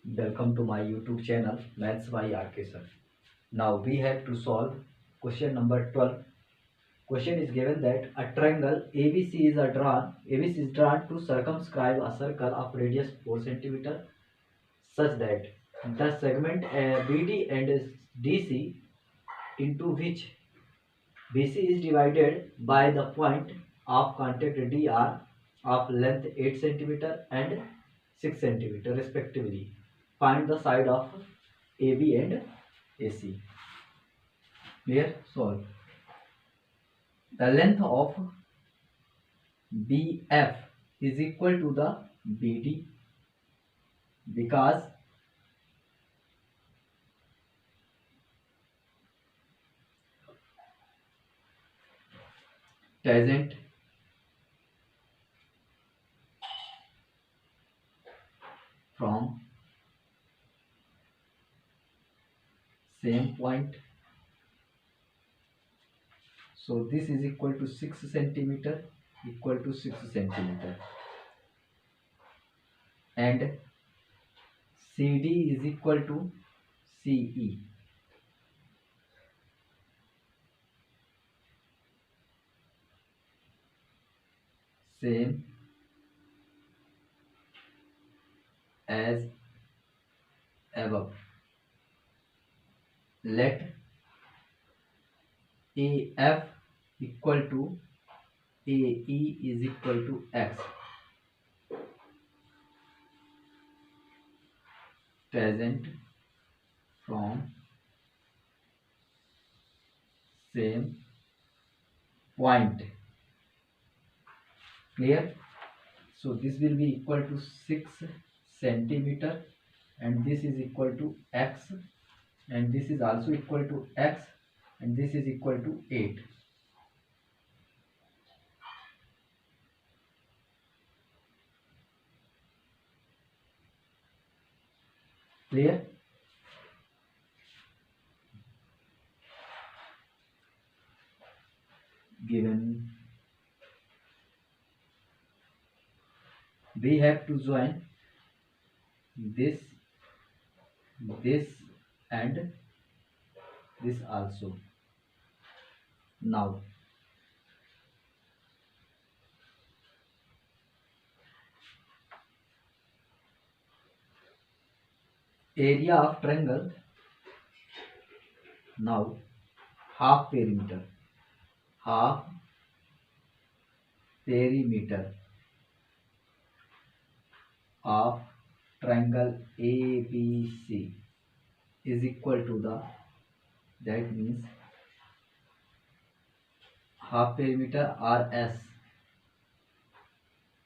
Welcome to my YouTube channel Maths by RK Sir. Now we have to solve question number 12. Question is given that a triangle ABC is drawn to circumscribe a circle of radius 4 centimeter such that the segment BD and DC into which BC is divided by the point of contact DR of length 8 centimeter and 6 centimeter respectively. Find the side of AB and AC. Clear? Solve. The length of BF is equal to the BD because tangent from same point. So this is equal to 6 centimeter equal to 6 centimeter and CD is equal to CE. Same as above. Let AF equal to AE is equal to X. Tangent from same point. Clear? So this will be equal to 6 centimeter and this is equal to X and this is also equal to X and this is equal to 8. Clear? Given we have to join this and this also. Now area of triangle, now half perimeter of triangle ABC is equal to the, that means half perimeter RS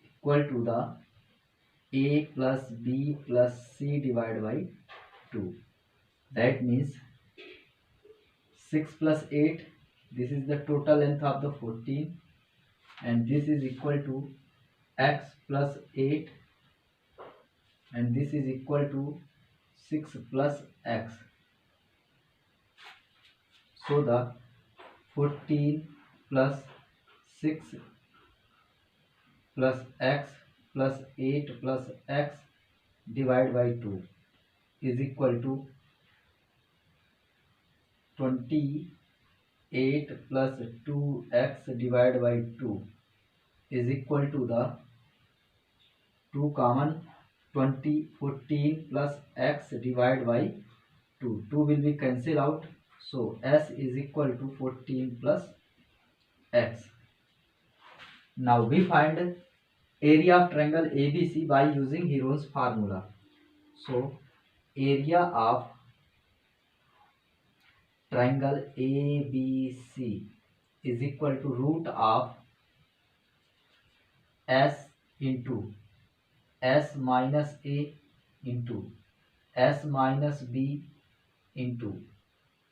equal to the A plus B plus C divided by 2. That means 6 plus 8, this is the total length of the 14 and this is equal to X plus 8 and this is equal to 6 plus X. So the 14 plus 6 plus X plus 8 plus X divided by 2 is equal to 28 plus 2x divided by 2 is equal to the 2 common 20 14 plus x divided by 2. 2 will be cancelled out. So S is equal to 14 plus x. Now we find area of triangle ABC by using Heron's formula. So area of triangle ABC is equal to root of S into S minus A into S minus B into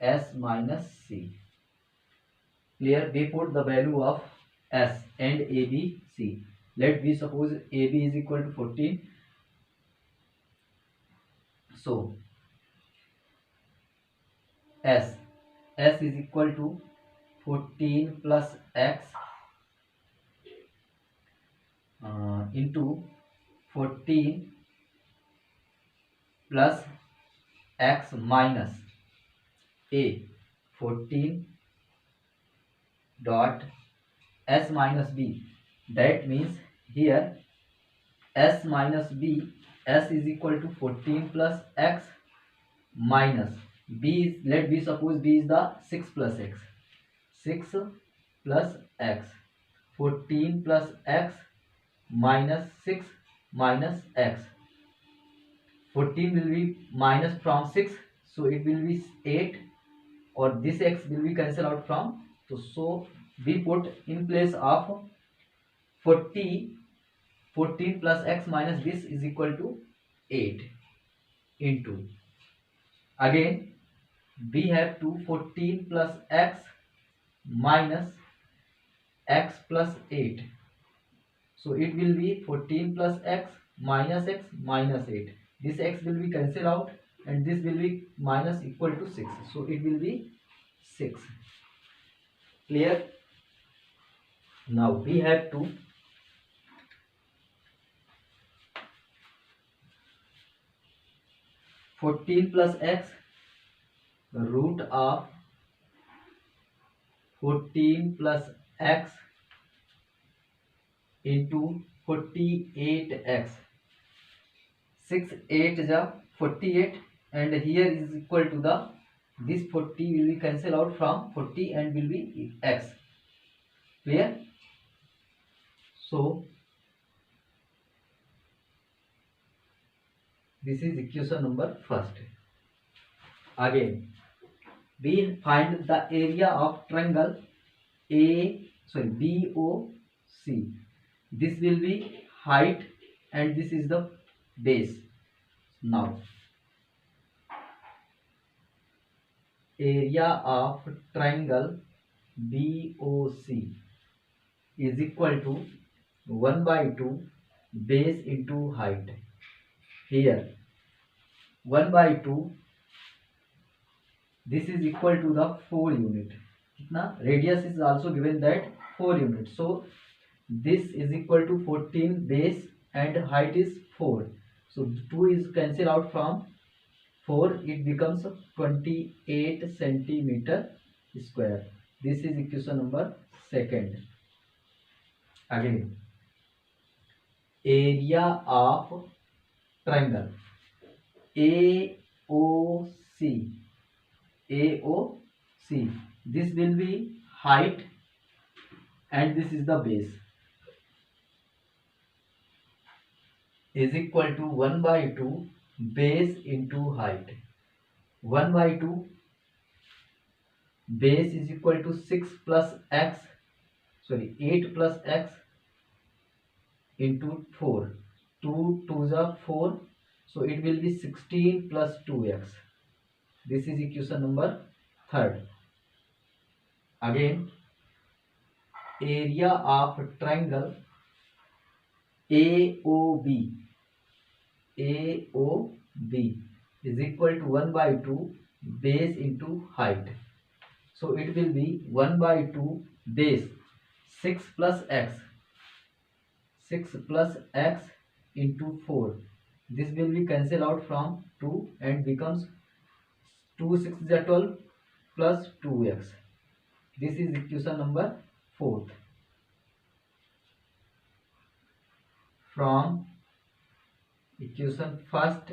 S minus C. Clear? We put the value of S and ABC. Let we suppose AB is equal to 14. So S is equal to 14 plus X into 14 plus x minus a 14 dot s minus b. That means here s minus b, s is equal to 14 plus x minus b is, let b suppose b is the 6 plus x, 6 plus x, 14 plus x minus 6 minus x. 14 will be minus from 6, so it will be 8, or this x will be cancelled out from, so we put in place of 40, 14 plus x minus this is equal to 8 into, again we have to 14 plus x minus x plus 8, so it will be 14 plus x minus 8. This x will be cancelled out and this will be minus equal to 6, so it will be 6. Clear? Now we have to (14 plus x) root of 14 plus x into 48x. 6 8 is 48, and here is equal to the, this 40 will be cancelled out from 40 and will be x. Clear? So this is equation number first. Again we find the area of triangle BOC. This will be height and this is the base. Now area of triangle BOC is equal to 1 by 2 base into height. Here 1 by 2, this is equal to the 4 unit. Kitna? Radius is also given that 4 units. So this is equal to 14 base and height is 4. So 2 is cancelled out from 4. It becomes 28 centimeter square. This is equation number second. Again area of triangle AOC. This will be height and this is the base, is equal to 1 by 2 base into height. 1 by 2 base is equal to 6 plus x, 8 plus x into 4. 2 2s are 4, so it will be 16 plus 2x. This is equation number third. Again area of triangle AOB is equal to 1 by 2 base into height. So it will be 1 by 2 base 6 plus x into 4. This will be cancelled out from 2 and becomes 2 6 is 12 plus 2x. This is equation number fourth. From equation first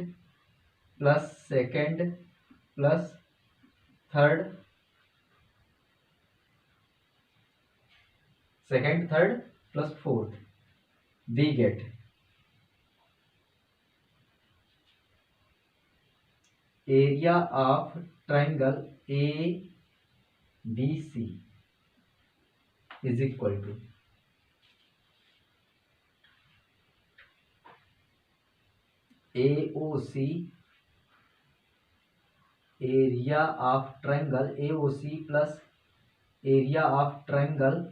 plus second plus third, second, third plus fourth, we get area of triangle ABC is equal to AOC, area of triangle AOC plus area of triangle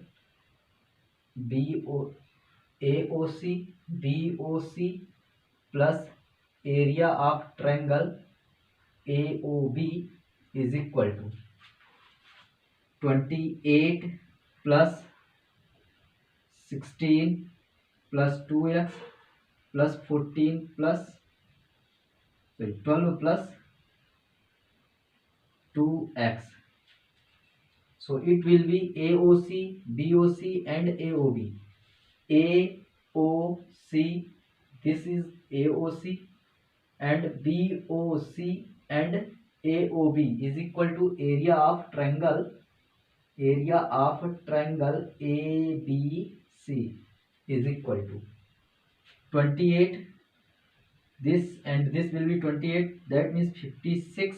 AOC BOC plus area of triangle AOB is equal to 28 plus 16 plus 2x plus 14 plus So 12 plus 2x. So it will be AOC, BOC and AOB. AOC, this is AOC, and BOC and AOB is equal to area of triangle ABC is equal to 28. This and this will be 28, that means 56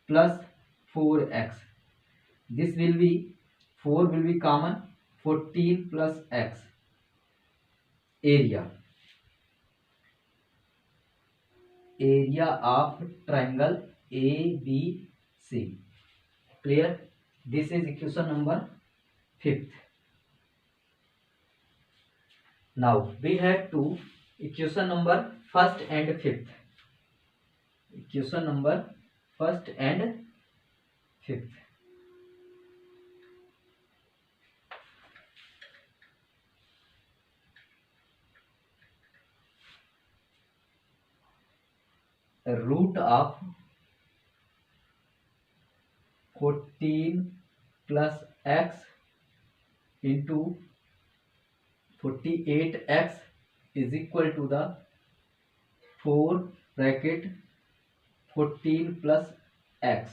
plus 4x. This will be 4 will be common, 14 plus x. Area of triangle ABC. Clear? This is equation number 5th. Now we have to equation number 1st and 5th. Equation number 1st and 5th. Root of 14 plus x into 48x is equal to the 4 bracket 14 plus x.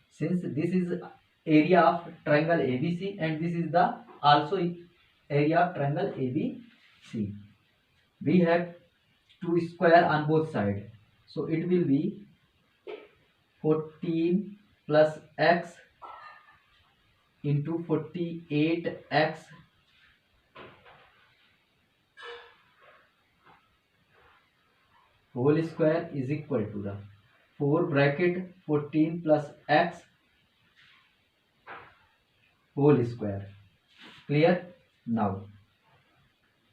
Since this is area of triangle ABC and this is the also area of triangle ABC, we have to square on both sides. So it will be 14 plus x into 48x whole square is equal to the 4 bracket 14 plus x whole square. Clear? Now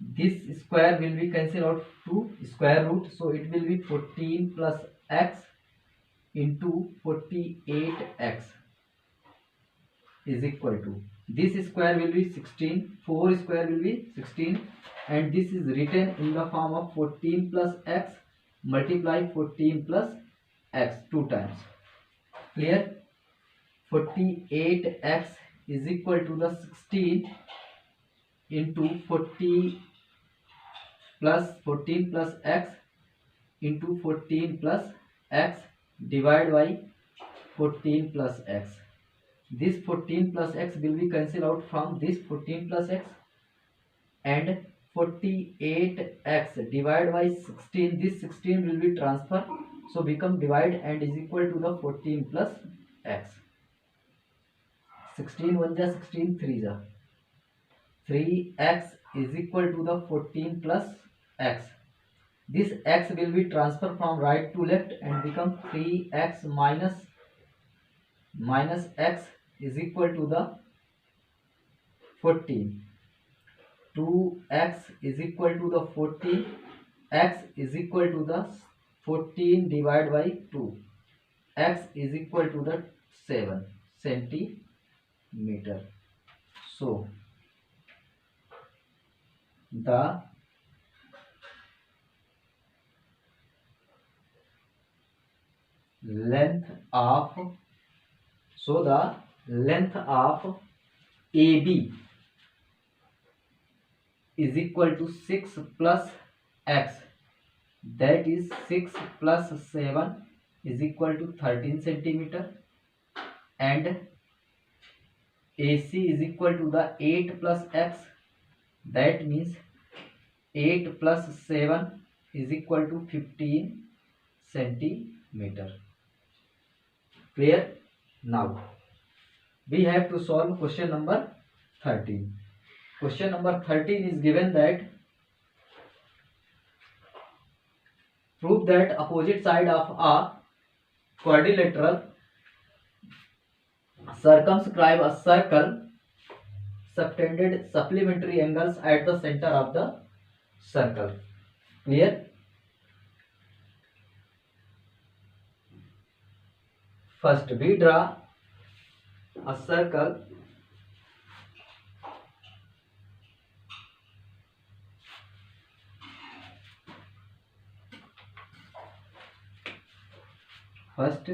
this square will be cancelled out to square root, so it will be 14 plus x into 48x is equal to, this square will be 16, 4 square will be 16, and this is written in the form of 14 plus x multiply 14 plus x 2 times. Clear? 48x is equal to the 16 into 40 plus 14 plus x into 14 plus x divided by 14 plus x. This 14 plus x will be cancelled out from this 14 plus x, and 48x divided by 16, this 16 will be transferred, so become divide and is equal to the 14 plus x. 16 1 ja 16 3 ja 3x is equal to the 14 plus x. This x will be transferred from right to left and become 3x minus x is equal to the 14. 2x is equal to the 14. X is equal to the 14 divided by 2. X is equal to the 7 centimeter. So the length of AB is equal to 6 plus x, that is 6 plus 7 is equal to 13 centimeter, and AC is equal to the 8 plus x, that means 8 plus 7 is equal to 15 centimeter. Clear? Now we have to solve question number 13. Question number 13 is given that prove that opposite side of a quadrilateral circumscribe a circle subtended supplementary angles at the center of the circle. Clear? First we draw a circle First,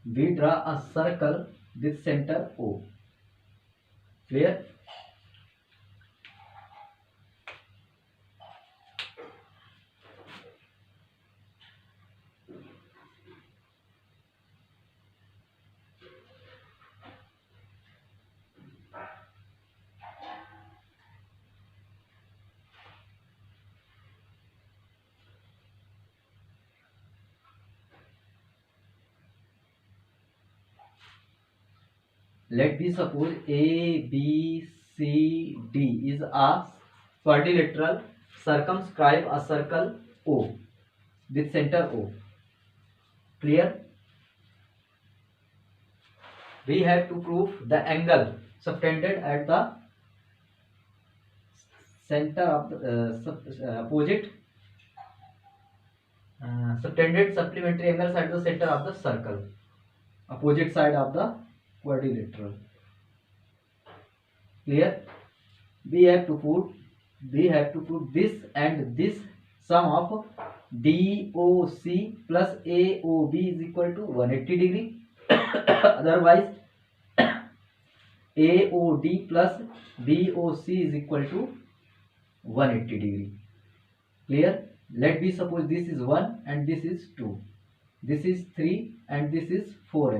we draw a circle with center O. Clear? Let me suppose A, B, C, D is a quadrilateral. Circumscribe a circle O with center O. Clear? We have to prove the angle subtended at the center of the opposite subtended supplementary angles at the center of the circle, opposite side of the quadrilateral. Clear? We have to put this and this sum of DOC plus AOB is equal to 180 degree. Otherwise, AOD plus BOC is equal to 180 degree. Clear? Let me suppose this is 1 and this is 2. This is 3 and this is 4.